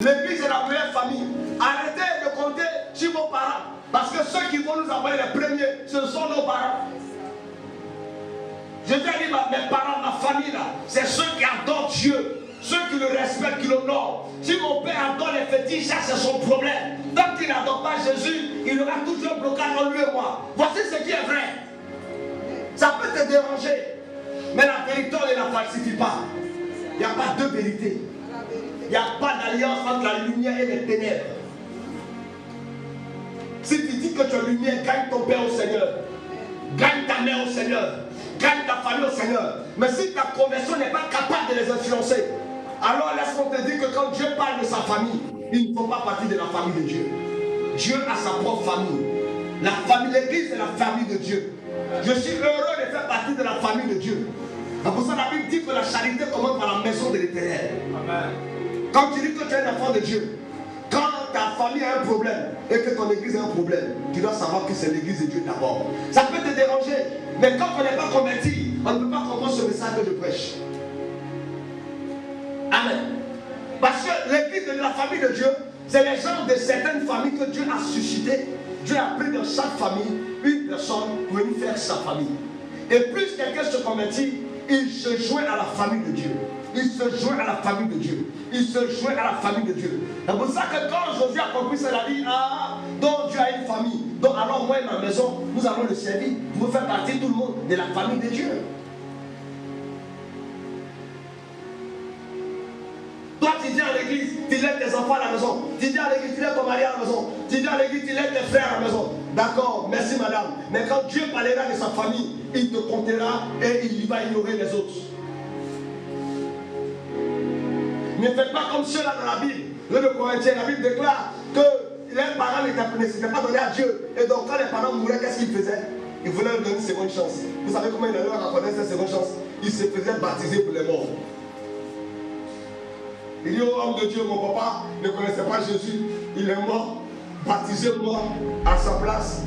L'église est la meilleure famille. Arrêtez de compter sur vos parents. Parce que ceux qui vont nous envoyer les premiers, ce sont nos parents. Je t'ai dit, mes parents, ma famille là, c'est ceux qui adorent Dieu, ceux qui le respectent, qui l'honorent. Si mon père adore les fétiches, ça c'est son problème. Tant qu'il n'adore pas Jésus, il aura toujours un blocage entre lui et moi. Voici ce qui est vrai. Ça peut te déranger, mais la vérité, on ne la falsifie pas. Il n'y a pas deux vérités. Il n'y a pas d'alliance entre la lumière et les ténèbres. Si tu dis que tu es lumière, gagne ton père au Seigneur. Gagne ta mère au Seigneur. Gagne ta famille au Seigneur. Mais si ta conversion n'est pas capable de les influencer, alors laisse-moi te dire que quand Dieu parle de sa famille, ils ne font pas partie de la famille de Dieu. Dieu a sa propre famille. La famille, l'église est la famille de Dieu. Je suis heureux de faire partie de la famille de Dieu. C'est pour ça que la Bible dit que la charité commence par la maison de l'Éternel. Quand tu dis que tu es un enfant de Dieu, quand ta famille a un problème et que ton église a un problème, tu dois savoir que c'est l'église de Dieu d'abord. Ça peut te déranger, mais quand on n'est pas converti, on ne peut pas comprendre ce message que je prêche. Amen. Parce que l'église de la famille de Dieu, c'est les gens de certaines familles que Dieu a suscité. Dieu a pris dans chaque famille une personne pour venir faire sa famille. Et plus quelqu'un se convertit, il se joint à la famille de Dieu. Il se joint à la famille de Dieu. Il se joint à la famille de Dieu. C'est pour ça que quand Josué a compris cela, il a dit, ah, donc Dieu a une famille. Donc alors moi et ma maison, nous allons le servir. Pour faire partie tout le monde de la famille de Dieu. Toi, tu viens à l'église, tu lèves tes enfants à la maison. Tu viens à l'église, tu lèves ton mari à la maison. Tu viens à l'église, tu lèves tes frères à la maison. D'accord, merci madame. Mais quand Dieu parlera de sa famille, il te comptera et il va ignorer les autres. Ne faites pas comme ceux-là dans la Bible. Le Corinthien, la Bible déclare que les parents ne s'étaient pas donnés à Dieu. Et donc quand les parents mouraient, qu'est-ce qu'ils faisaient? Ils voulaient leur donner une seconde chance. Vous savez comment ils allaient leur accorder cette seconde chance? Ils se faisaient baptiser pour les morts. Il dit au homme de Dieu, mon papa ne connaissait pas Jésus. Il est mort, baptisé mort à sa place.